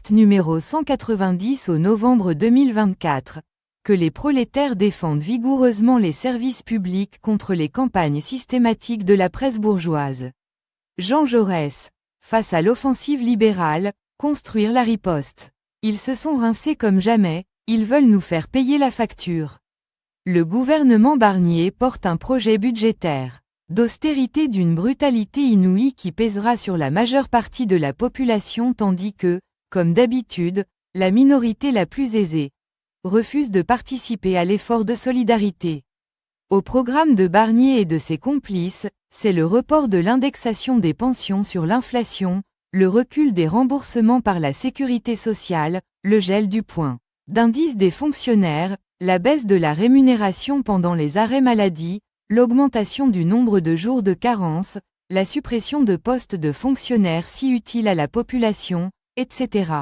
manifeste numéro 190 au novembre 2024. Que les prolétaires défendent vigoureusement les services publics contre les campagnes systématiques de la presse bourgeoise. Jean Jaurès. Face à l'offensive libérale, construire la riposte. Ils se sont rincés comme jamais, ils veulent nous faire payer la facture. Le gouvernement Barnier porte un projet budgétaire d'austérité d'une brutalité inouïe qui pèsera sur la majeure partie de la population tandis que, comme d'habitude, la minorité la plus aisée refuse de participer à l'effort de solidarité. Au programme de Barnier et de ses complices, c'est le report de l'indexation des pensions sur l'inflation, le recul des remboursements par la sécurité sociale, le gel du point d'indice des fonctionnaires, la baisse de la rémunération pendant les arrêts maladie, l'augmentation du nombre de jours de carence, la suppression de postes de fonctionnaires si utiles à la population, etc.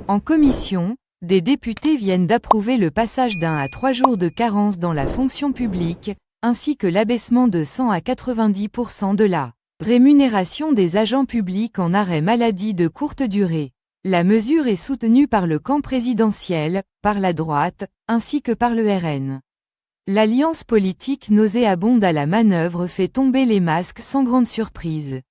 En commission, des députés viennent d'approuver le passage d'1 à 3 jours de carence dans la fonction publique, ainsi que l'abaissement de 100 à 90% de la rémunération des agents publics en arrêt maladie de courte durée. La mesure est soutenue par le camp présidentiel, par la droite, ainsi que par le RN. L'alliance politique nauséabonde à la manœuvre fait tomber les masques sans grande surprise.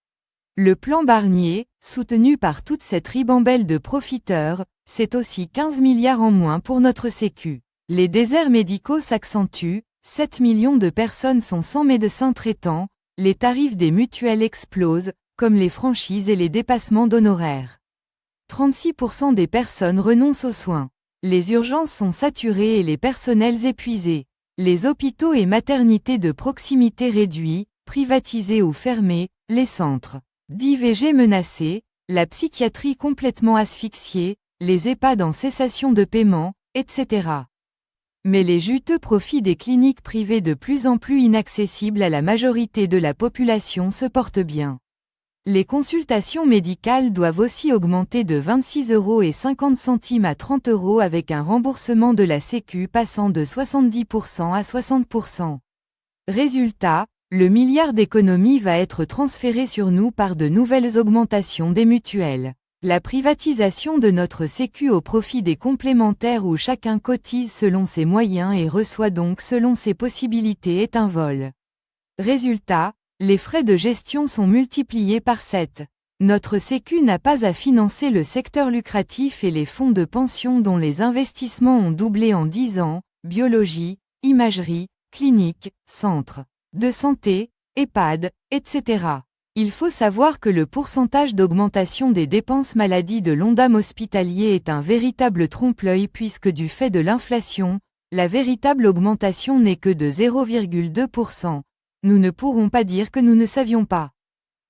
Le plan Barnier, soutenu par toute cette ribambelle de profiteurs, c'est aussi 15 milliards en moins pour notre sécu. Les déserts médicaux s'accentuent, 7 millions de personnes sont sans médecin traitant, les tarifs des mutuelles explosent, comme les franchises et les dépassements d'honoraires. 36% des personnes renoncent aux soins. Les urgences sont saturées et les personnels épuisés. Les hôpitaux et maternités de proximité réduits, privatisés ou fermés, les centres d'IVG menacés, la psychiatrie complètement asphyxiée, les EHPAD en cessation de paiement, etc. Mais les juteux profits des cliniques privées de plus en plus inaccessibles à la majorité de la population se portent bien. Les consultations médicales doivent aussi augmenter de 26,50 € à 30 € avec un remboursement de la Sécu passant de 70% à 60%. Résultat, le milliard d'économies va être transféré sur nous par de nouvelles augmentations des mutuelles. La privatisation de notre Sécu au profit des complémentaires où chacun cotise selon ses moyens et reçoit donc selon ses possibilités est un vol. Résultat, les frais de gestion sont multipliés par 7. Notre Sécu n'a pas à financer le secteur lucratif et les fonds de pension dont les investissements ont doublé en 10 ans, biologie, imagerie, clinique, centre de santé, EHPAD, etc. Il faut savoir que le pourcentage d'augmentation des dépenses maladie de l'Ondam hospitalier est un véritable trompe-l'œil puisque du fait de l'inflation, la véritable augmentation n'est que de 0,2%. Nous ne pourrons pas dire que nous ne savions pas.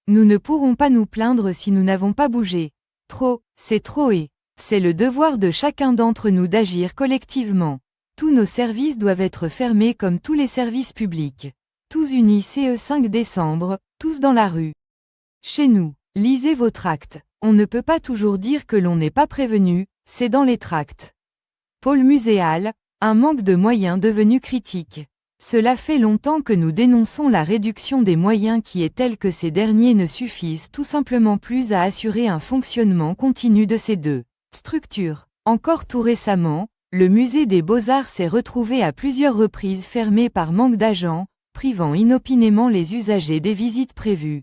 Nous ne pourrons pas nous plaindre si nous n'avons pas bougé. Trop, c'est trop et c'est le devoir de chacun d'entre nous d'agir collectivement. Tous nos services doivent être fermés comme tous les services publics. Tous unis CE 5 décembre, tous dans la rue. Chez nous, lisez vos tracts. On ne peut pas toujours dire que l'on n'est pas prévenu, c'est dans les tracts. Pôle muséal, un manque de moyens devenu critique. Cela fait longtemps que nous dénonçons la réduction des moyens qui est telle que ces derniers ne suffisent tout simplement plus à assurer un fonctionnement continu de ces deux structures. Encore tout récemment, le musée des Beaux-Arts s'est retrouvé à plusieurs reprises fermé par manque d'agents, privant inopinément les usagers des visites prévues.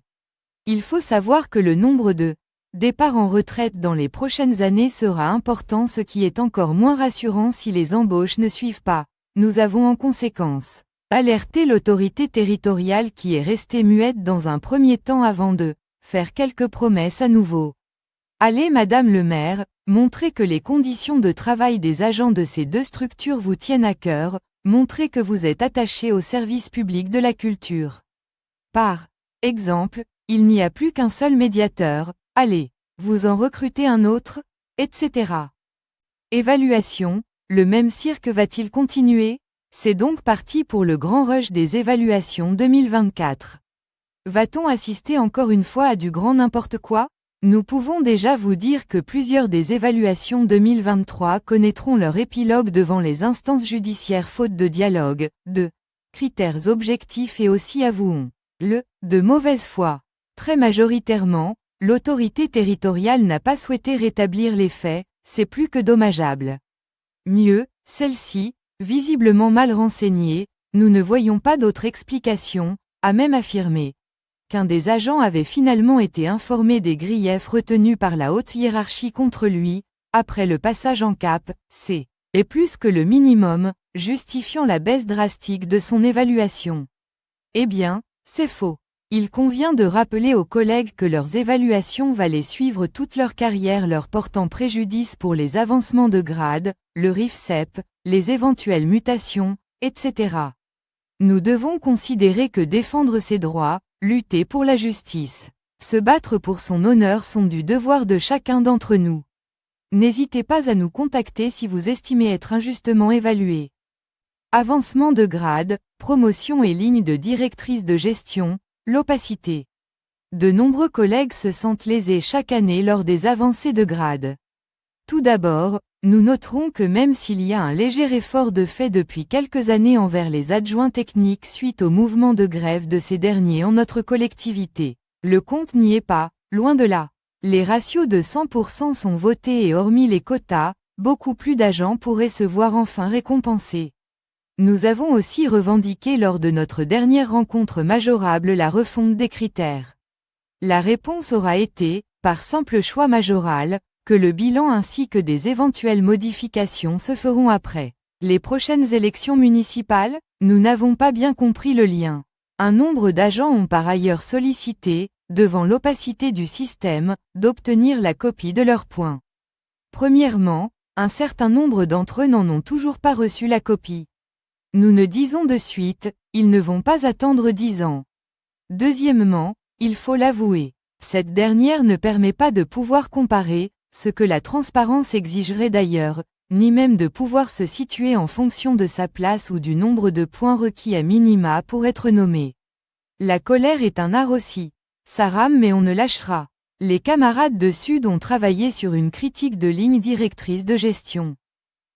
Il faut savoir que le nombre de départs en retraite dans les prochaines années sera important, ce qui est encore moins rassurant si les embauches ne suivent pas. Nous avons en conséquence alerté l'autorité territoriale qui est restée muette dans un premier temps avant de faire quelques promesses à nouveau. Allez Madame le maire, montrez que les conditions de travail des agents de ces deux structures vous tiennent à cœur, montrez que vous êtes attaché au service public de la culture. Par exemple, il n'y a plus qu'un seul médiateur, allez, vous en recrutez un autre, etc. Évaluation, le même cirque va-t-il continuer? C'est donc parti pour le grand rush des évaluations 2024. Va-t-on assister encore une fois à du grand n'importe quoi? Nous pouvons déjà vous dire que plusieurs des évaluations 2023 connaîtront leur épilogue devant les instances judiciaires faute de dialogue, de critères objectifs et aussi avouons-le, de mauvaise foi. Très majoritairement, l'autorité territoriale n'a pas souhaité rétablir les faits, c'est plus que dommageable. Mieux, celle-ci, visiblement mal renseignée, nous ne voyons pas d'autre explication, a même affirmé qu'un des agents avait finalement été informé des griefs retenus par la haute hiérarchie contre lui, après le passage en cap, C, et plus que le minimum, justifiant la baisse drastique de son évaluation. Eh bien, c'est faux. Il convient de rappeler aux collègues que leurs évaluations valaient suivre toute leur carrière leur portant préjudice pour les avancements de grade, le RIFSEP, les éventuelles mutations, etc. Nous devons considérer que défendre ses droits, lutter pour la justice, se battre pour son honneur sont du devoir de chacun d'entre nous. N'hésitez pas à nous contacter si vous estimez être injustement évalué. Avancement de grade, promotion et ligne de directrice de gestion, l'opacité. De nombreux collègues se sentent lésés chaque année lors des avancées de grade. Tout d'abord, nous noterons que même s'il y a un léger effort de fait depuis quelques années envers les adjoints techniques suite au mouvement de grève de ces derniers en notre collectivité, le compte n'y est pas, loin de là. Les ratios de 100% sont votés et hormis les quotas, beaucoup plus d'agents pourraient se voir enfin récompensés. Nous avons aussi revendiqué lors de notre dernière rencontre majorable la refonte des critères. La réponse aura été, par simple choix majoral, que le bilan ainsi que des éventuelles modifications se feront après les prochaines élections municipales. Nous n'avons pas bien compris le lien. Un nombre d'agents ont par ailleurs sollicité, devant l'opacité du système, d'obtenir la copie de leurs points. Premièrement, un certain nombre d'entre eux n'en ont toujours pas reçu la copie. Nous ne disons de suite, ils ne vont pas attendre 10 ans. Deuxièmement, il faut l'avouer, cette dernière ne permet pas de pouvoir comparer, ce que la transparence exigerait d'ailleurs, ni même de pouvoir se situer en fonction de sa place ou du nombre de points requis à minima pour être nommé. La colère est un art aussi. Ça rame mais on ne lâchera. Les camarades de Sud ont travaillé sur une critique de ligne directrice de gestion.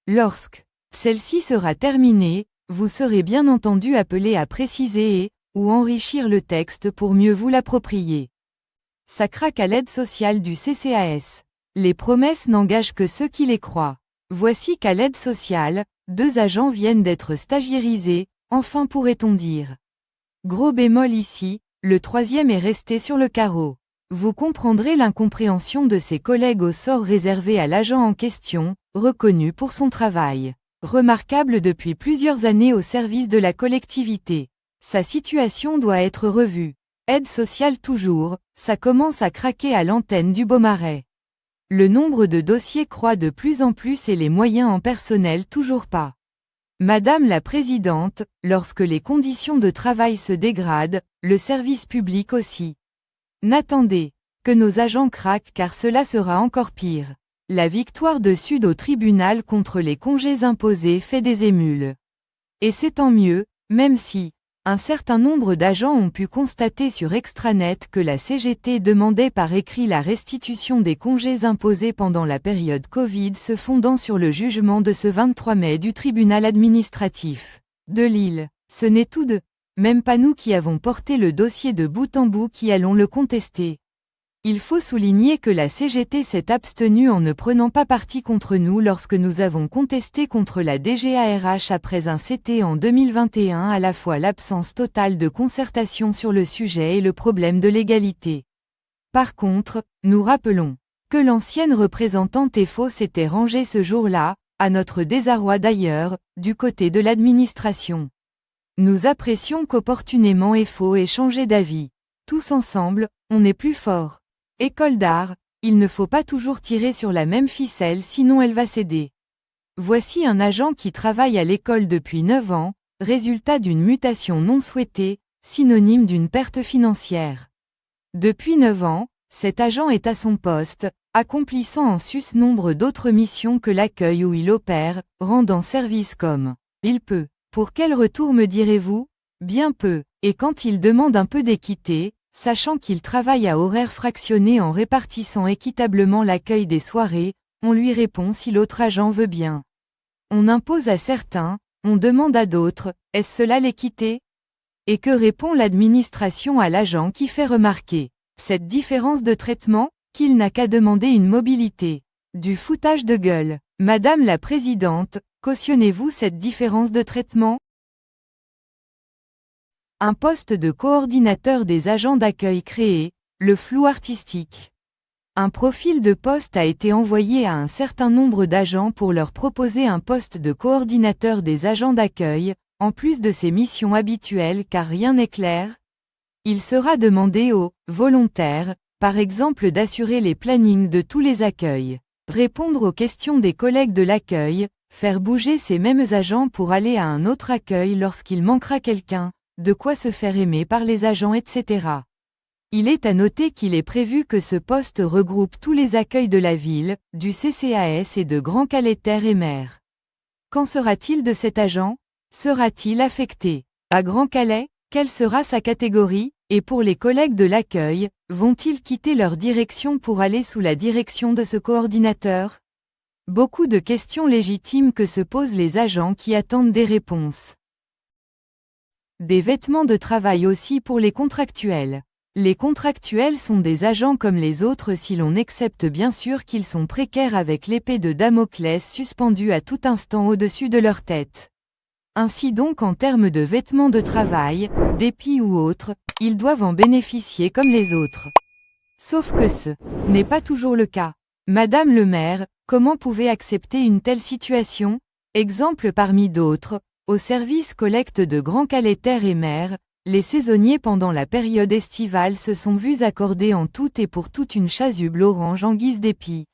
Lorsque celle-ci sera terminée, vous serez bien entendu appelé à préciser et, ou enrichir le texte pour mieux vous l'approprier. Ça craque à l'aide sociale du CCAS. Les promesses n'engagent que ceux qui les croient. Voici qu'à l'aide sociale, 2 agents viennent d'être stagiairisés, enfin pourrait-on dire. Gros bémol ici, le 3e est resté sur le carreau. Vous comprendrez l'incompréhension de ses collègues au sort réservé à l'agent en question, reconnu pour son travail remarquable depuis plusieurs années au service de la collectivité. Sa situation doit être revue. Aide sociale toujours, ça commence à craquer à l'antenne du Beaumarais. Le nombre de dossiers croît de plus en plus et les moyens en personnel toujours pas. Madame la Présidente, lorsque les conditions de travail se dégradent, le service public aussi. N'attendez que nos agents craquent car cela sera encore pire. La victoire de Sud au tribunal contre les congés imposés fait des émules. Et c'est tant mieux, même si un certain nombre d'agents ont pu constater sur Extranet que la CGT demandait par écrit la restitution des congés imposés pendant la période Covid se fondant sur le jugement de ce 23 mai du tribunal administratif de Lille. Ce n'est tout de même pas nous qui avons porté le dossier de bout en bout qui allons le contester. Il faut souligner que la CGT s'est abstenue en ne prenant pas parti contre nous lorsque nous avons contesté contre la DGARH après un CT en 2021 à la fois l'absence totale de concertation sur le sujet et le problème de l'égalité. Par contre, nous rappelons que l'ancienne représentante EFO s'était rangée ce jour-là, à notre désarroi d'ailleurs, du côté de l'administration. Nous apprécions qu'opportunément EFO ait changé d'avis. Tous ensemble, on est plus fort. École d'art, il ne faut pas toujours tirer sur la même ficelle sinon elle va céder. Voici un agent qui travaille à l'école depuis 9 ans, résultat d'une mutation non souhaitée, synonyme d'une perte financière. Depuis 9 ans, cet agent est à son poste, accomplissant en sus nombre d'autres missions que l'accueil où il opère, rendant service comme il peut. Pour quel retour me direz-vous? Bien peu, et quand il demande un peu d'équité, sachant qu'il travaille à horaires fractionnés en répartissant équitablement l'accueil des soirées, on lui répond si l'autre agent veut bien. On impose à certains, on demande à d'autres, est-ce cela l'équité? Et que répond l'administration à l'agent qui fait remarquer Cette différence de traitement, qu'il n'a qu'à demander une mobilité. Du foutage de gueule. Madame la Présidente, cautionnez-vous cette différence de traitement? Un poste de coordinateur des agents d'accueil créé, le flou artistique. Un profil de poste a été envoyé à un certain nombre d'agents pour leur proposer un poste de coordinateur des agents d'accueil, en plus de ses missions habituelles car rien n'est clair. Il sera demandé aux volontaires, par exemple d'assurer les plannings de tous les accueils, répondre aux questions des collègues de l'accueil, faire bouger ces mêmes agents pour aller à un autre accueil lorsqu'il manquera quelqu'un, de quoi se faire aimer par les agents etc. Il est à noter qu'il est prévu que ce poste regroupe tous les accueils de la ville, du CCAS et de Grand Calais Terre et Mer. Qu'en sera-t-il de cet agent? Sera-t-il affecté à Grand Calais? Quelle sera sa catégorie? Et pour les collègues de l'accueil, vont-ils quitter leur direction pour aller sous la direction de ce coordinateur? Beaucoup de questions légitimes que se posent les agents qui attendent des réponses. Des vêtements de travail aussi pour les contractuels. Les contractuels sont des agents comme les autres si l'on accepte bien sûr qu'ils sont précaires avec l'épée de Damoclès suspendue à tout instant au-dessus de leur tête. Ainsi donc en termes de vêtements de travail, d'épis ou autres, ils doivent en bénéficier comme les autres. Sauf que ce n'est pas toujours le cas. Madame le maire, comment pouvez accepter une telle situation? Exemple parmi d'autres, au service collecte de Grand Calais Terre et Mer, les saisonniers pendant la période estivale se sont vus accorder en tout et pour tout une chasuble orange en guise d'épi.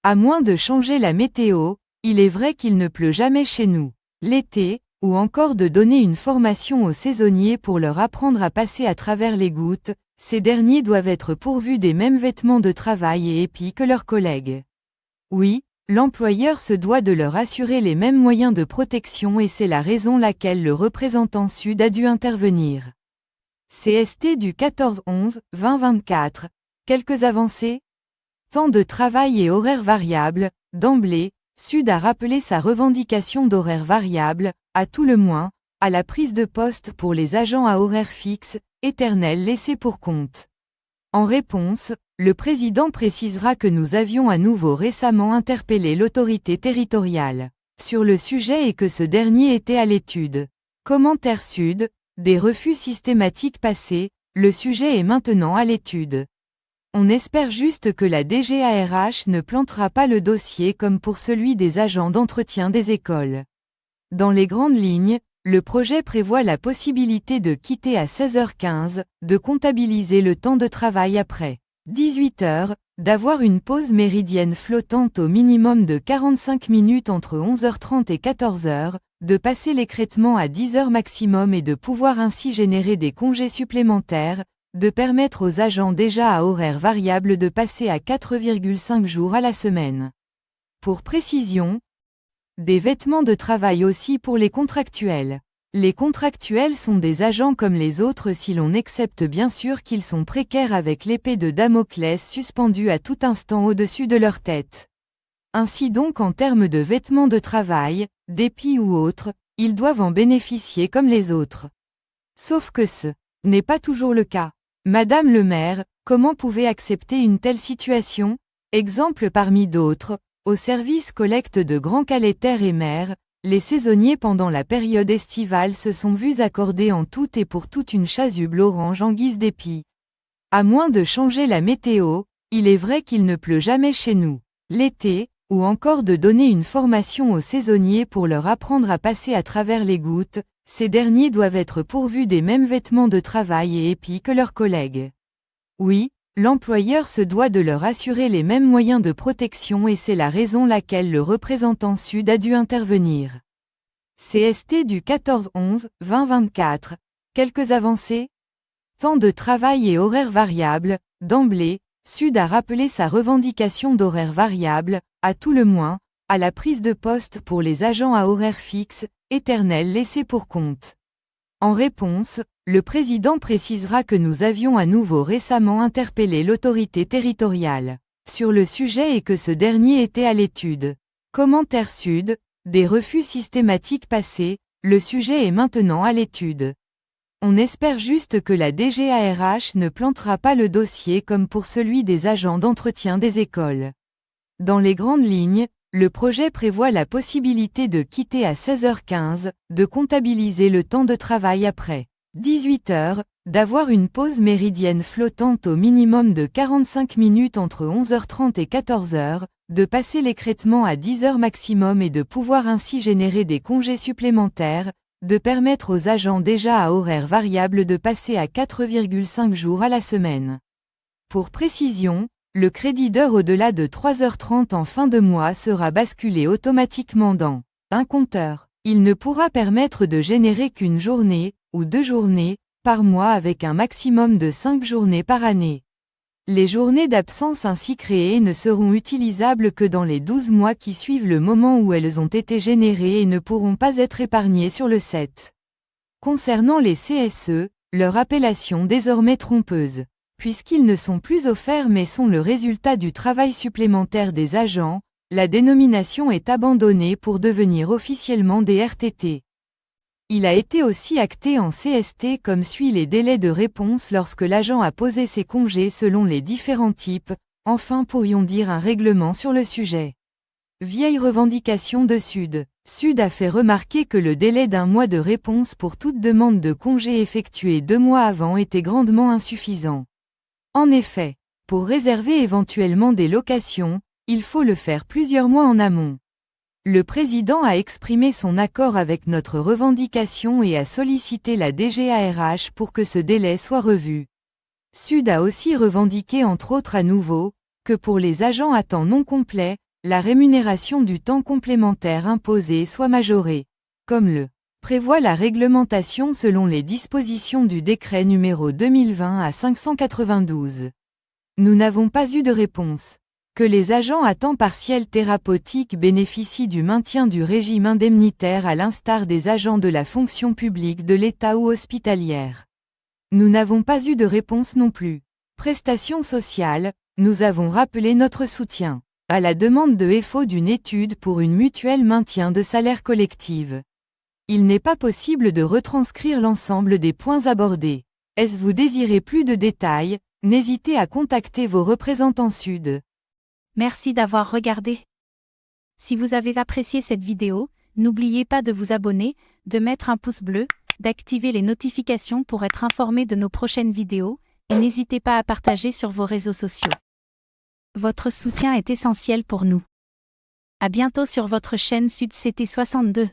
À moins de changer la météo, il est vrai qu'il ne pleut jamais chez nous. L'été, ou encore de donner une formation aux saisonniers pour leur apprendre à passer à travers les gouttes, ces derniers doivent être pourvus des mêmes vêtements de travail et épis que leurs collègues. Oui, l'employeur se doit de leur assurer les mêmes moyens de protection et c'est la raison laquelle le représentant Sud a dû intervenir. CST du 14-11-2024. Quelques avancées? Temps de travail et horaires variables. D'emblée, Sud a rappelé sa revendication d'horaires variables, à tout le moins, à la prise de poste pour les agents à horaires fixes, éternels laissés pour compte. En réponse, le président précisera que nous avions à nouveau récemment interpellé l'autorité territoriale sur le sujet et que ce dernier était à l'étude. Commentaire Sud, des refus systématiques passés, le sujet est maintenant à l'étude. On espère juste que la DGARH ne plantera pas le dossier comme pour celui des agents d'entretien des écoles. Dans les grandes lignes, le projet prévoit la possibilité de quitter à 16h15, de comptabiliser le temps de travail après 18h, d'avoir une pause méridienne flottante au minimum de 45 minutes entre 11h30 et 14h, de passer l'écrêtement à 10h maximum et de pouvoir ainsi générer des congés supplémentaires, de permettre aux agents déjà à horaires variables de passer à 4,5 jours à la semaine. Pour précision, des vêtements de travail aussi pour les contractuels. Les contractuels sont des agents comme les autres si l'on accepte bien sûr qu'ils sont précaires avec l'épée de Damoclès suspendue à tout instant au-dessus de leur tête. Ainsi donc en termes de vêtements de travail, d'épis ou autres, ils doivent en bénéficier comme les autres. Sauf que ce n'est pas toujours le cas. Madame le maire, comment pouvez accepter une telle situation? Exemple parmi d'autres, au service collecte de Grand Calais Terre et Mer, les saisonniers pendant la période estivale se sont vus accorder en tout et pour tout une chasuble orange en guise d'épi. À moins de changer la météo, il est vrai qu'il ne pleut jamais chez nous. L'été, ou encore de donner une formation aux saisonniers pour leur apprendre à passer à travers les gouttes, ces derniers doivent être pourvus des mêmes vêtements de travail et épis que leurs collègues. Oui, l'employeur se doit de leur assurer les mêmes moyens de protection et c'est la raison laquelle le représentant Sud a dû intervenir. CST du 14-11-2024. Quelques avancées? Temps de travail et horaires variables. D'emblée, Sud a rappelé sa revendication d'horaires variables, à tout le moins, à la prise de poste pour les agents à horaires fixes, éternels laissés pour compte. En réponse, le président précisera que nous avions à nouveau récemment interpellé l'autorité territoriale sur le sujet et que ce dernier était à l'étude. Commentaire Sud, des refus systématiques passés, le sujet est maintenant à l'étude. On espère juste que la DGARH ne plantera pas le dossier comme pour celui des agents d'entretien des écoles. Dans les grandes lignes, le projet prévoit la possibilité de quitter à 16h15, de comptabiliser le temps de travail après 18h, d'avoir une pause méridienne flottante au minimum de 45 minutes entre 11h30 et 14h, de passer l'écrêtement à 10h maximum et de pouvoir ainsi générer des congés supplémentaires, de permettre aux agents déjà à horaire variable de passer à 4,5 jours à la semaine. Pour précision, le crédit d'heure au-delà de 3h30 en fin de mois sera basculé automatiquement dans un compteur. Il ne pourra permettre de générer qu'une journée, ou 2 journées, par mois avec un maximum de 5 journées par année. Les journées d'absence ainsi créées ne seront utilisables que dans les 12 mois qui suivent le moment où elles ont été générées et ne pourront pas être épargnées sur le 7. Concernant les CSE, leur appellation désormais trompeuse, puisqu'ils ne sont plus offerts mais sont le résultat du travail supplémentaire des agents, la dénomination est abandonnée pour devenir officiellement des RTT. Il a été aussi acté en CST comme suit les délais de réponse lorsque l'agent a posé ses congés selon les différents types, enfin pourrions dire un règlement sur le sujet. Vieille revendication de Sud. Sud a fait remarquer que le délai d'1 mois de réponse pour toute demande de congé effectuée 2 mois avant était grandement insuffisant. En effet, pour réserver éventuellement des locations, il faut le faire plusieurs mois en amont. Le président a exprimé son accord avec notre revendication et a sollicité la DGARH pour que ce délai soit revu. Sud a aussi revendiqué entre autres à nouveau, que pour les agents à temps non complet, la rémunération du temps complémentaire imposé soit majorée, comme le prévoit la réglementation selon les dispositions du décret numéro 2020-592. Nous n'avons pas eu de réponse. Que les agents à temps partiel thérapeutique bénéficient du maintien du régime indemnitaire à l'instar des agents de la fonction publique de l'État ou hospitalière. Nous n'avons pas eu de réponse non plus. Prestations sociales, nous avons rappelé notre soutien à la demande de FO d'une étude pour une mutuelle maintien de salaire collective. Il n'est pas possible de retranscrire l'ensemble des points abordés. Est-ce vous désirez plus de détails, n'hésitez à contacter vos représentants Sud. Merci d'avoir regardé. Si vous avez apprécié cette vidéo, n'oubliez pas de vous abonner, de mettre un pouce bleu, d'activer les notifications pour être informé de nos prochaines vidéos, et n'hésitez pas à partager sur vos réseaux sociaux. Votre soutien est essentiel pour nous. À bientôt sur votre chaîne Sud CT62.